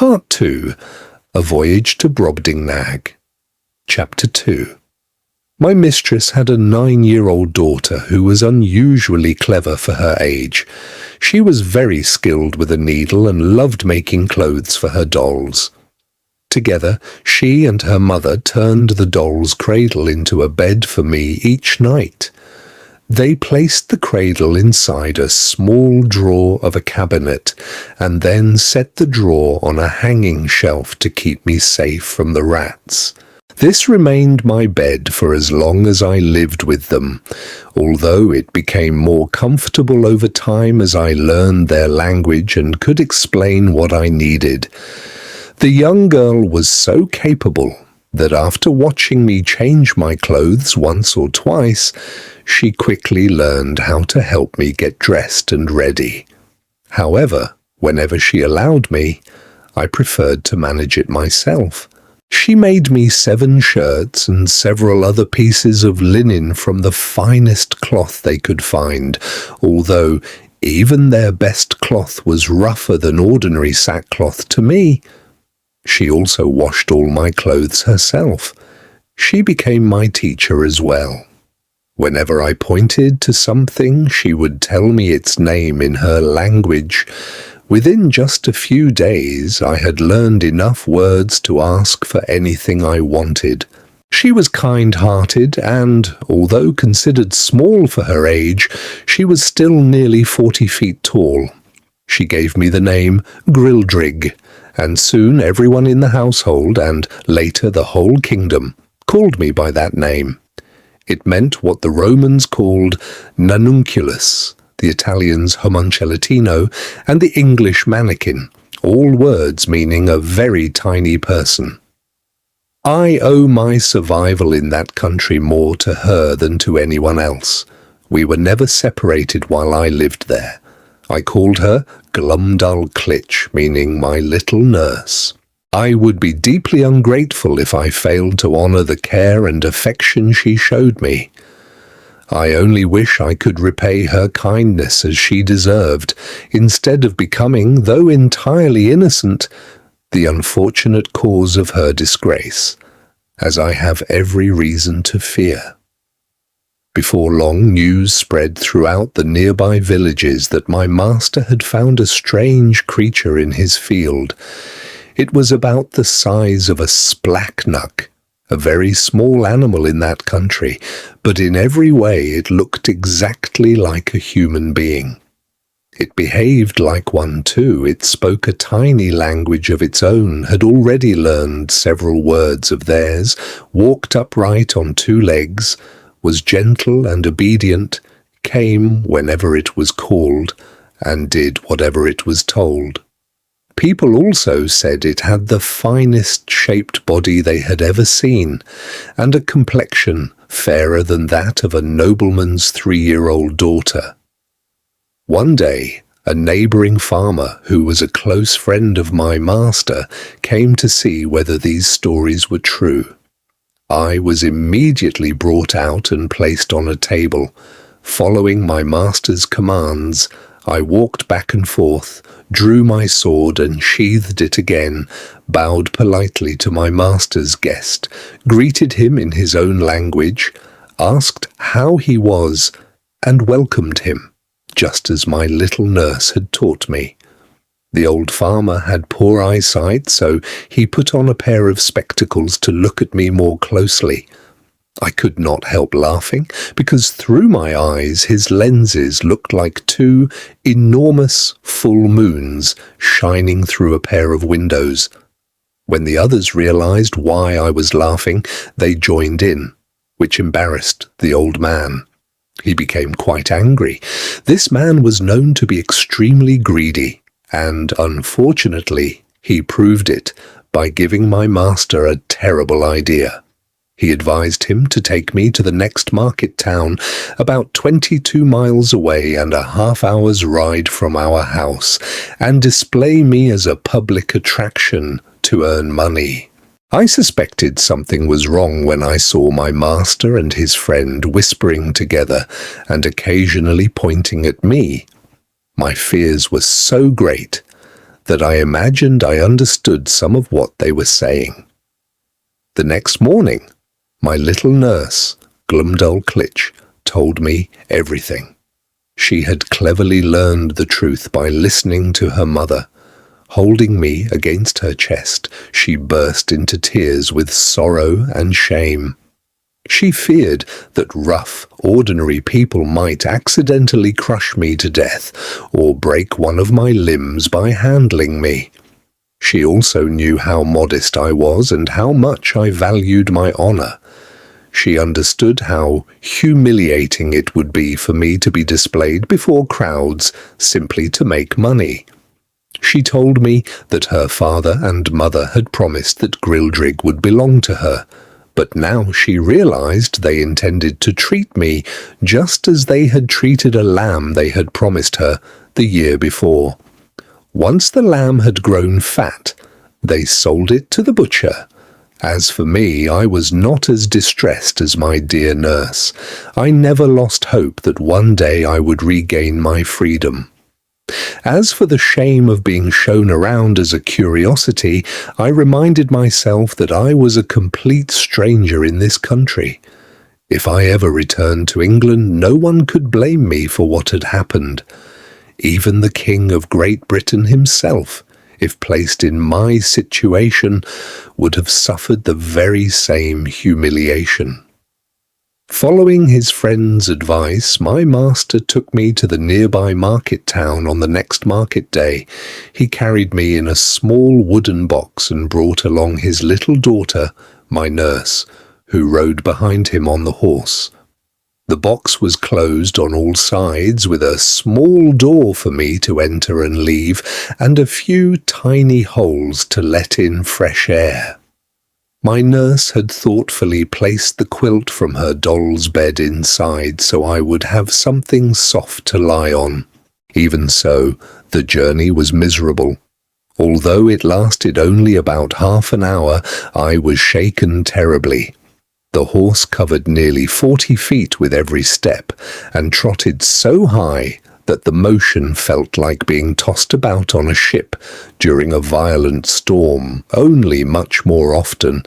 Part 2. A Voyage to Brobdingnag. Chapter 2. My mistress had a 9-year-old daughter who was unusually clever for her age. She was very skilled with a needle and loved making clothes for her dolls. Together, she and her mother turned the doll's cradle into a bed for me each night. They placed the cradle inside a small drawer of a cabinet and then set the drawer on a hanging shelf to keep me safe from the rats. This remained my bed for as long as I lived with them, although it became more comfortable over time as I learned their language and could explain what I needed. The young girl was so capable that after watching me change my clothes once or twice, she quickly learned how to help me get dressed and ready. However, whenever she allowed me, I preferred to manage it myself. She made me 7 shirts and several other pieces of linen from the finest cloth they could find, although even their best cloth was rougher than ordinary sackcloth to me. She also washed all my clothes herself. She became my teacher as well. Whenever I pointed to something, she would tell me its name in her language. Within just a few days, I had learned enough words to ask for anything I wanted. She was kind-hearted and, although considered small for her age, she was still nearly 40 feet tall. She gave me the name Gulliver, and soon everyone in the household, and later the whole kingdom, called me by that name. It meant what the Romans called nanunculus, the Italians homuncelatino, and the English mannequin, all words meaning a very tiny person. I owe my survival in that country more to her than to anyone else. We were never separated while I lived there. I called her Glumdalclitch, meaning my little nurse. I would be deeply ungrateful if I failed to honor the care and affection she showed me. I only wish I could repay her kindness as she deserved, instead of becoming, though entirely innocent, the unfortunate cause of her disgrace, as I have every reason to fear. Before long, news spread throughout the nearby villages that my master had found a strange creature in his field. It was about the size of a splachnuck, a very small animal in that country, but in every way it looked exactly like a human being. It behaved like one too. It spoke a tiny language of its own, had already learned several words of theirs, walked upright on 2 legs, was gentle and obedient, came whenever it was called, and did whatever it was told. People also said it had the finest shaped body they had ever seen, and a complexion fairer than that of a nobleman's 3-year-old daughter. One day, a neighboring farmer, who was a close friend of my master, came to see whether these stories were true. I was immediately brought out and placed on a table. Following my master's commands, I walked back and forth, drew my sword and sheathed it again, bowed politely to my master's guest, greeted him in his own language, asked how he was, and welcomed him, just as my little nurse had taught me. The old farmer had poor eyesight, so he put on a pair of spectacles to look at me more closely. I could not help laughing, because through my eyes his lenses looked like 2 enormous full moons shining through a pair of windows. When the others realized why I was laughing, they joined in, which embarrassed the old man. He became quite angry. This man was known to be extremely greedy, and unfortunately he proved it by giving my master a terrible idea. He advised him to take me to the next market town, about 22 miles away and a half-hour's ride from our house, and display me as a public attraction to earn money. I suspected something was wrong when I saw my master and his friend whispering together and occasionally pointing at me. My fears were so great that I imagined I understood some of what they were saying. The next morning, my little nurse, Glumdalclitch, told me everything. She had cleverly learned the truth by listening to her mother. Holding me against her chest, she burst into tears with sorrow and shame. She feared that rough, ordinary people might accidentally crush me to death or break one of my limbs by handling me. She also knew how modest I was and how much I valued my honor. She understood how humiliating it would be for me to be displayed before crowds simply to make money. She told me that her father and mother had promised that Grildrig would belong to her, but now she realized they intended to treat me just as they had treated a lamb they had promised her the year before. Once the lamb had grown fat, they sold it to the butcher. As for me, I was not as distressed as my dear nurse. I never lost hope that one day I would regain my freedom. As for the shame of being shown around as a curiosity, I reminded myself that I was a complete stranger in this country. If I ever returned to England, no one could blame me for what had happened. Even the King of Great Britain himself, if placed in my situation, would have suffered the very same humiliation. Following his friend's advice, my master took me to the nearby market town on the next market day. He carried me in a small wooden box and brought along his little daughter, my nurse, who rode behind him on the horse. The box was closed on all sides with a small door for me to enter and leave and a few tiny holes to let in fresh air. My nurse had thoughtfully placed the quilt from her doll's bed inside so I would have something soft to lie on. Even so, the journey was miserable. Although it lasted only about half an hour, I was shaken terribly. The horse covered nearly 40 feet with every step and trotted so high that the motion felt like being tossed about on a ship during a violent storm, only much more often.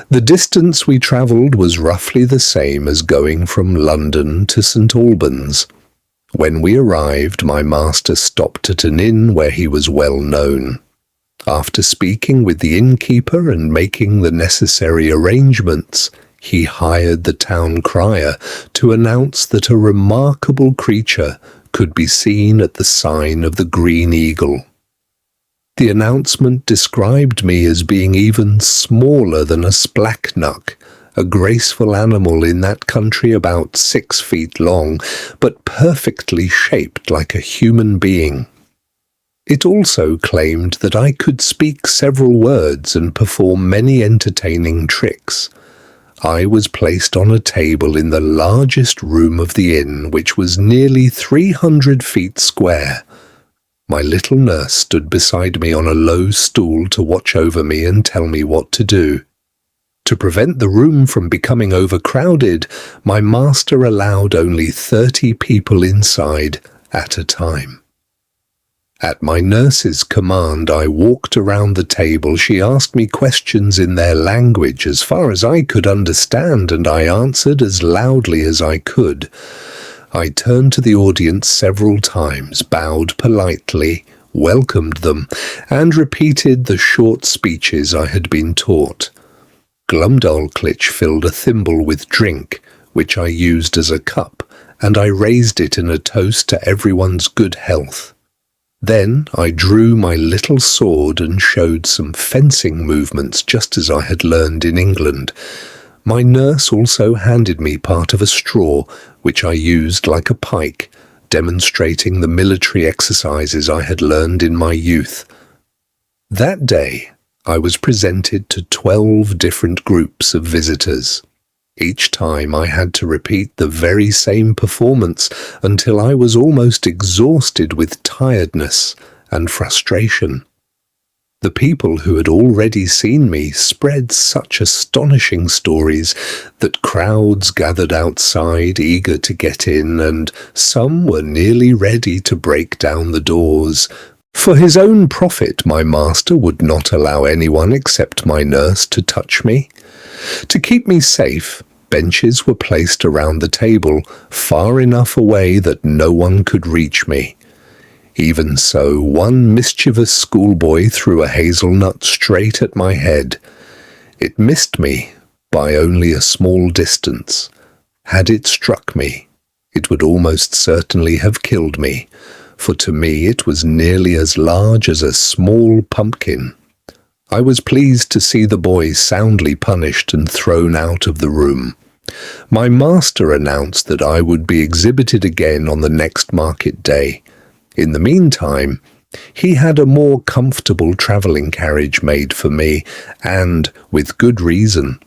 The distance we travelled was roughly the same as going from London to St. Albans. When we arrived, my master stopped at an inn where he was well known. After speaking with the innkeeper and making the necessary arrangements, he hired the town crier to announce that a remarkable creature could be seen at the sign of the Green Eagle. The announcement described me as being even smaller than a splachnuck, a graceful animal in that country about 6 feet long, but perfectly shaped like a human being. It also claimed that I could speak several words and perform many entertaining tricks. I was placed on a table in the largest room of the inn, which was nearly 300 feet square. My little nurse stood beside me on a low stool to watch over me and tell me what to do. To prevent the room from becoming overcrowded, my master allowed only 30 people inside at a time. At my nurse's command, I walked around the table. She asked me questions in their language as far as I could understand, and I answered as loudly as I could. I turned to the audience several times, bowed politely, welcomed them, and repeated the short speeches I had been taught. Glumdalclitch filled a thimble with drink, which I used as a cup, and I raised it in a toast to everyone's good health. Then I drew my little sword and showed some fencing movements just as I had learned in England. My nurse also handed me part of a straw, which I used like a pike, demonstrating the military exercises I had learned in my youth. That day, I was presented to 12 different groups of visitors. Each time I had to repeat the very same performance until I was almost exhausted with tiredness and frustration. The people who had already seen me spread such astonishing stories that crowds gathered outside eager to get in, and some were nearly ready to break down the doors. For his own profit, my master would not allow anyone except my nurse to touch me. To keep me safe, benches were placed around the table, far enough away that no one could reach me. Even so, one mischievous schoolboy threw a hazelnut straight at my head. It missed me by only a small distance. Had it struck me, it would almost certainly have killed me, for to me it was nearly as large as a small pumpkin. I was pleased to see the boy soundly punished and thrown out of the room. My master announced that I would be exhibited again on the next market day. In the meantime, he had a more comfortable travelling carriage made for me, and with good reason.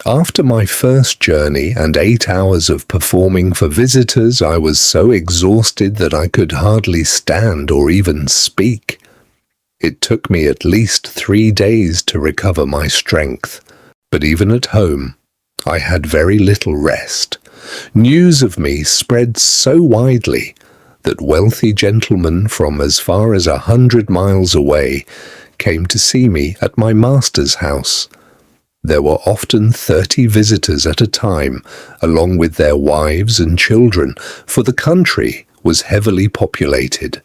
After my first journey and 8 hours of performing for visitors, I was so exhausted that I could hardly stand or even speak. It took me at least 3 days to recover my strength, but even at home, I had very little rest. News of me spread so widely that wealthy gentlemen from as far as 100 miles away came to see me at my master's house. There were often 30 visitors at a time, along with their wives and children, for the country was heavily populated.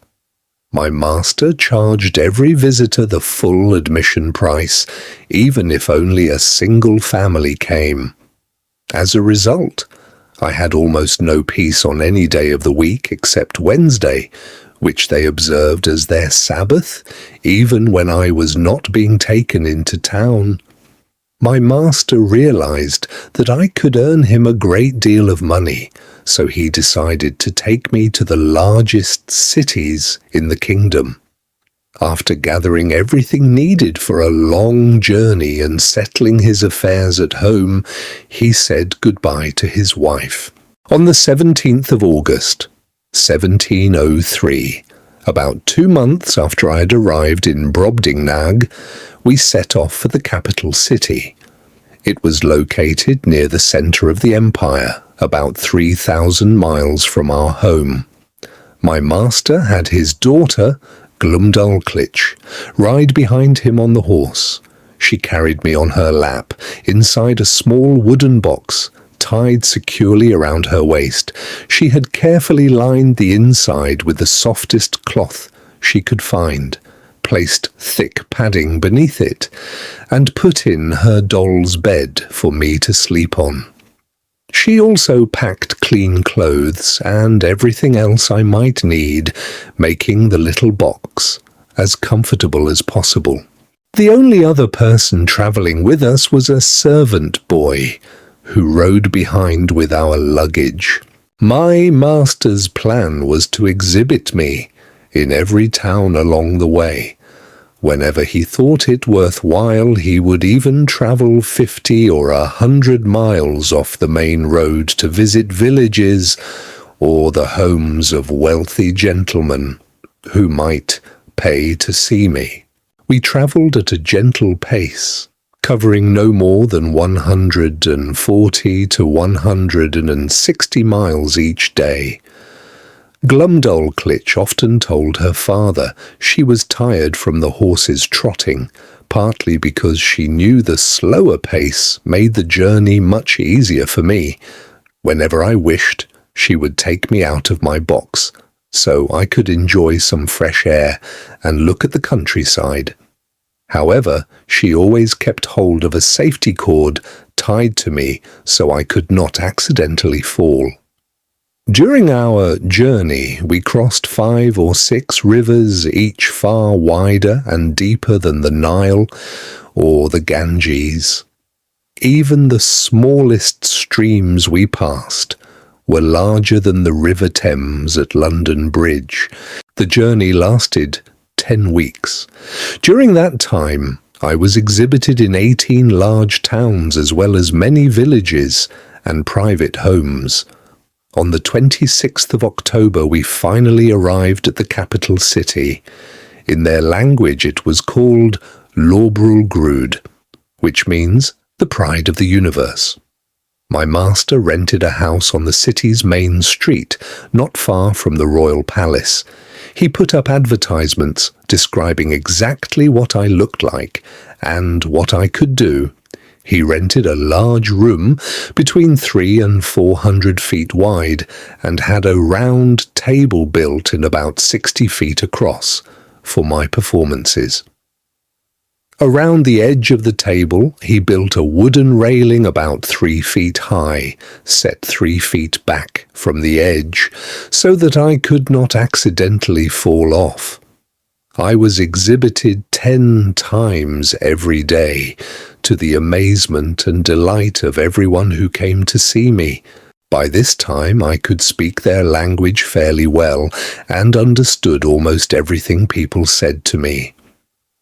My master charged every visitor the full admission price, even if only a single family came. As a result, I had almost no peace on any day of the week except Wednesday, which they observed as their Sabbath, even when I was not being taken into town. My master realized that I could earn him a great deal of money, so he decided to take me to the largest cities in the kingdom. After gathering everything needed for a long journey and settling his affairs at home, he said goodbye to his wife. On the 17th of August, 1703, about 2 months after I had arrived in Brobdingnag, we set off for the capital city. It was located near the centre of the empire, about 3,000 miles from our home. My master had his daughter, Glumdalclitch, ride behind him on the horse. She carried me on her lap, inside a small wooden box, tied securely around her waist. She had carefully lined the inside with the softest cloth she could find, placed thick padding beneath it, and put in her doll's bed for me to sleep on. She also packed clean clothes and everything else I might need, making the little box as comfortable as possible. The only other person travelling with us was a servant boy, who rode behind with our luggage. My master's plan was to exhibit me in every town along the way. Whenever he thought it worthwhile, he would even travel 50 or 100 miles off the main road to visit villages or the homes of wealthy gentlemen who might pay to see me. We travelled at a gentle pace, covering no more than 140 to 160 miles each day. Glumdalclitch often told her father she was tired from the horse's trotting, partly because she knew the slower pace made the journey much easier for me. Whenever I wished, she would take me out of my box, so I could enjoy some fresh air and look at the countryside. However, she always kept hold of a safety cord tied to me so I could not accidentally fall. During our journey, we crossed 5 or 6 rivers, each far wider and deeper than the Nile or the Ganges. Even the smallest streams we passed were larger than the River Thames at London Bridge. The journey lasted 10 weeks. During that time, I was exhibited in 18 large towns as well as many villages and private homes. On the 26th of October, we finally arrived at the capital city. In their language, it was called Lorbrulgrud, which means the pride of the universe. My master rented a house on the city's main street, not far from the royal palace. He put up advertisements describing exactly what I looked like and what I could do. He rented a large room between 300 and 400 feet wide and had a round table built in about 60 feet across for my performances. Around the edge of the table, he built a wooden railing about 3 feet high, set 3 feet back from the edge, so that I could not accidentally fall off. I was exhibited 10 times every day, to the amazement and delight of everyone who came to see me. By this time I could speak their language fairly well and understood almost everything people said to me.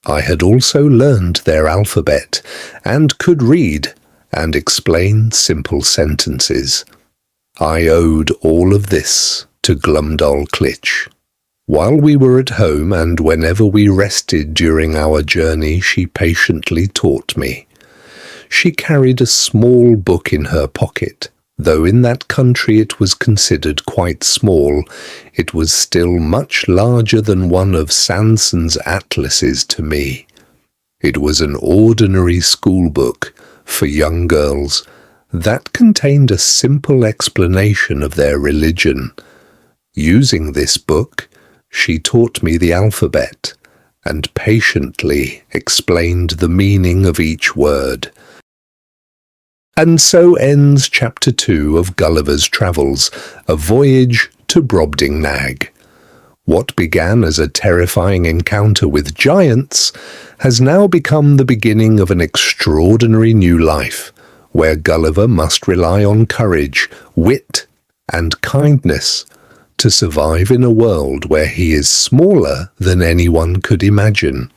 I had also learned their alphabet and could read and explain simple sentences. I owed all of this to Glumdalclitch. While we were at home and whenever we rested during our journey, she patiently taught me. She carried a small book in her pocket. Though in that country it was considered quite small, it was still much larger than one of Sanson's atlases to me. It was an ordinary school book for young girls that contained a simple explanation of their religion. Using this book, she taught me the alphabet and patiently explained the meaning of each word. And so ends Chapter 2 of Gulliver's Travels, A Voyage to Brobdingnag. What began as a terrifying encounter with giants has now become the beginning of an extraordinary new life, where Gulliver must rely on courage, wit, and kindness to survive in a world where he is smaller than anyone could imagine.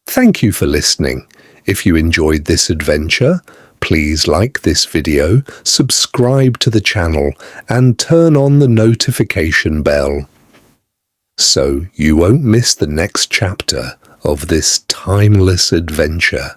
Thank you for listening. If you enjoyed this adventure, please like this video, subscribe to the channel, and turn on the notification bell so you won't miss the next chapter of this timeless adventure.